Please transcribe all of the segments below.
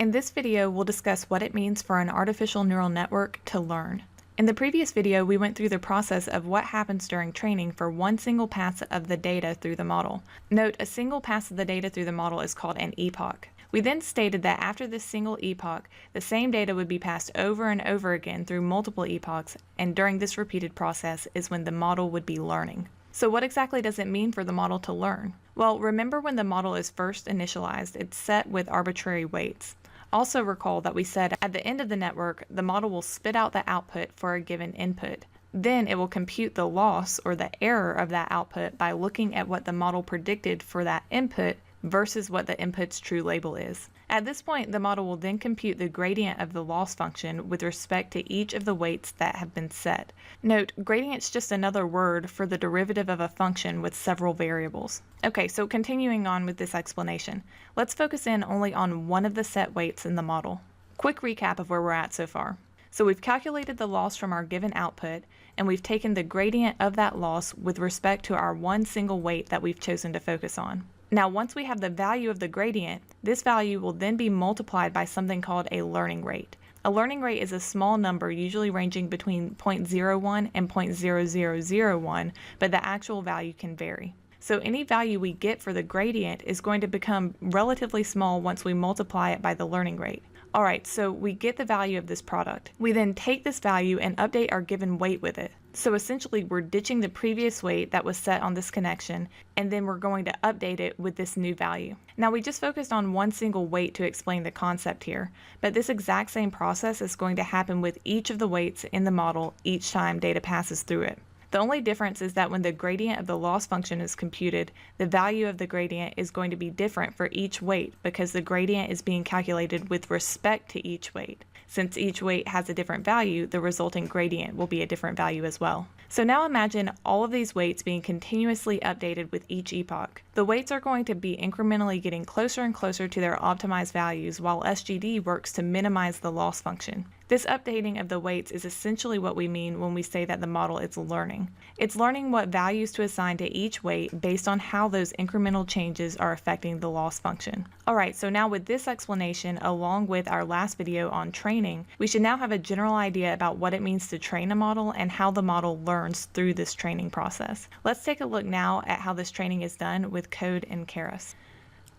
In this video, we'll discuss what it means for an artificial neural network to learn. In the previous video, we went through the process of what happens during training for one single pass of the data through the model. Note, a single pass of the data through the model is called an epoch. We then stated that after this single epoch, the same data would be passed over and over again through multiple epochs, and during this repeated process is when the model would be learning. So what exactly does it mean for the model to learn? Well, remember when the model is first initialized, it's set with arbitrary weights. Also recall that we said at the end of the network, the model will spit out the output for a given input. Then it will compute the loss or the error of that output by looking at what the model predicted for that input versus what the input's true label is. At this point, the model will then compute the gradient of the loss function with respect to each of the weights that have been set. Note, gradient's just another word for the derivative of a function with several variables. Okay, so continuing on with this explanation, let's focus in only on one of the set weights in the model. Quick recap of where we're at so far. So we've calculated the loss from our given output, and we've taken the gradient of that loss with respect to our one single weight that we've chosen to focus on. Now, once we have the value of the gradient, this value will then be multiplied by something called a learning rate. A learning rate is a small number, usually ranging between 0.01 and 0.0001, but the actual value can vary. So any value we get for the gradient is going to become relatively small once we multiply it by the learning rate. Alright, so we get the value of this product. We then take this value and update our given weight with it. So essentially we're ditching the previous weight that was set on this connection, and then we're going to update it with this new value. Now we just focused on one single weight to explain the concept here, but this exact same process is going to happen with each of the weights in the model each time data passes through it. The only difference is that when the gradient of the loss function is computed, the value of the gradient is going to be different for each weight because the gradient is being calculated with respect to each weight. Since each weight has a different value, the resulting gradient will be a different value as well. So now imagine all of these weights being continuously updated with each epoch. The weights are going to be incrementally getting closer and closer to their optimized values while SGD works to minimize the loss function. This updating of the weights is essentially what we mean when we say that the model is learning. It's learning what values to assign to each weight based on how those incremental changes are affecting the loss function. Alright, so now with this explanation along with our last video on training, we should now have a general idea about what it means to train a model and how the model learns through this training process. Let's take a look now at how this training is done with code in Keras.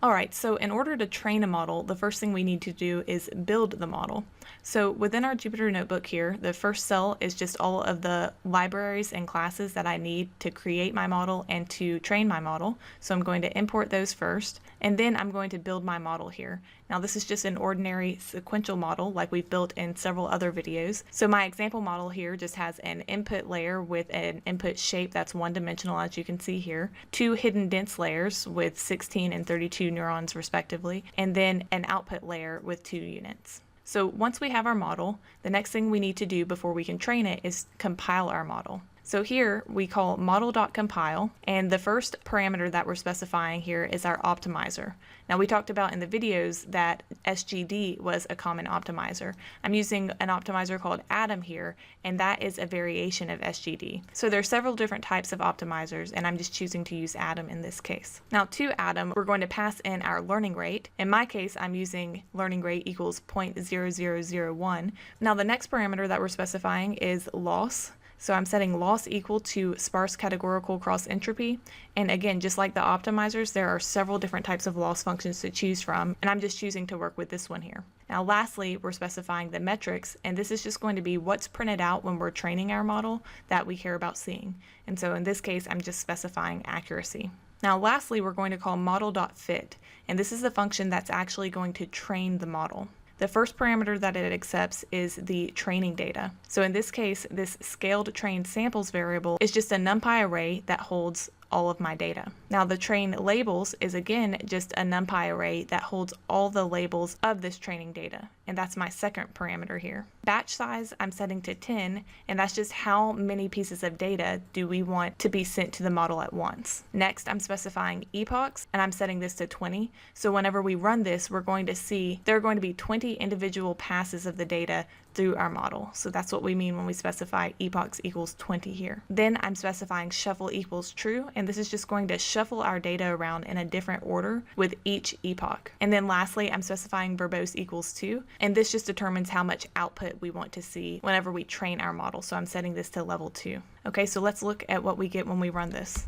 Alright, so in order to train a model, the first thing we need to do is build the model. So within our Jupyter notebook here, the first cell is just all of the libraries and classes that I need to create my model and to train my model. So I'm going to import those first, and then I'm going to build my model here. Now this is just an ordinary sequential model like we've built in several other videos. So my example model here just has an input layer with an input shape that's one-dimensional, as you can see here, two hidden dense layers with 16 and 32 neurons respectively, and then an output layer with 2 units. So once we have our model, the next thing we need to do before we can train it is compile our model. So here we call model.compile, and the first parameter that we're specifying here is our optimizer. Now we talked about in the videos that SGD was a common optimizer. I'm using an optimizer called Atom here, and that is a variation of SGD. So there are several different types of optimizers, and I'm just choosing to use Atom in this case. Now to Atom, we're going to pass in our learning rate. In my case, I'm using learning rate equals 0.0001. Now the next parameter that we're specifying is loss. So I'm setting loss equal to sparse categorical cross entropy. And again, just like the optimizers, there are several different types of loss functions to choose from, and I'm just choosing to work with this one here. Now lastly, we're specifying the metrics, and this is just going to be what's printed out when we're training our model that we care about seeing. And so in this case, I'm just specifying accuracy. Now lastly, we're going to call model.fit, and this is the function that's actually going to train the model. The first parameter that it accepts is the training data. So in this case, this scaled trained samples variable is just a NumPy array that holds all of my data. Now the train labels is again just a NumPy array that holds all the labels of this training data. and that's my second parameter here. Batch size I'm setting to 10, and that's just how many pieces of data do we want to be sent to the model at once. Next, I'm specifying epochs, and I'm setting this to 20. So whenever we run this, we're going to see there are going to be 20 individual passes of the data through our model. So that's what we mean when we specify epochs equals 20 here. Then I'm specifying shuffle equals true, and this is just going to shuffle our data around in a different order with each epoch. And then lastly, I'm specifying verbose equals 2, and this just determines how much output we want to see whenever we train our model. So I'm setting this to level 2. Okay, so let's look at what we get when we run this.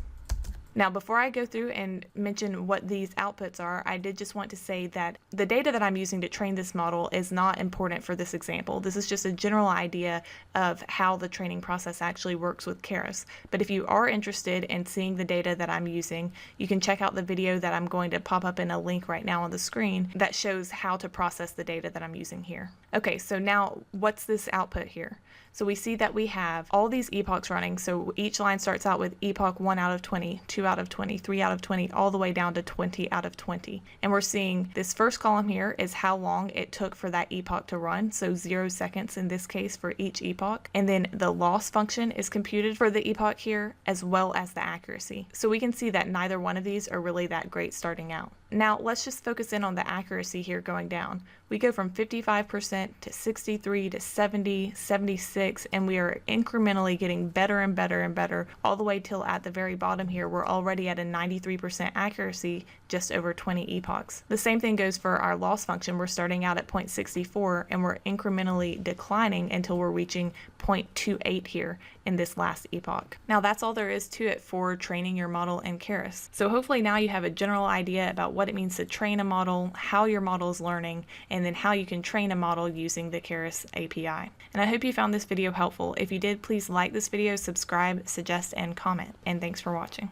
Now, before I go through and mention what these outputs are, I did just want to say that the data that I'm using to train this model is not important for this example. This is just a general idea of how the training process actually works with Keras. But if you are interested in seeing the data that I'm using, you can check out the video that I'm going to pop up in a link right now on the screen that shows how to process the data that I'm using here. Okay, so now what's this output here? So we see that we have all these epochs running. So each line starts out with epoch 1 out of 20, 2 out of 20, 3 out of 20, all the way down to 20 out of 20. And we're seeing this first column here is how long it took for that epoch to run. So 0 seconds in this case for each epoch. And then the loss function is computed for the epoch here, as well as the accuracy. So we can see that neither one of these are really that great starting out. Now let's just focus in on the accuracy here going down. We go from 55% to 63 to 70, 76, and we are incrementally getting better and better and better all the way till at the very bottom here we're already at a 93% accuracy just over 20 epochs. The same thing goes for our loss function. We're starting out at 0.64 and we're incrementally declining until we're reaching 0.28 here in this last epoch. Now that's all there is to it for training your model in Keras. So hopefully now you have a general idea about what it means to train a model, how your model is learning, and then how you can train a model using the Keras API. And I hope you found this video helpful. If you did, please like this video, subscribe, suggest, and comment. And thanks for watching.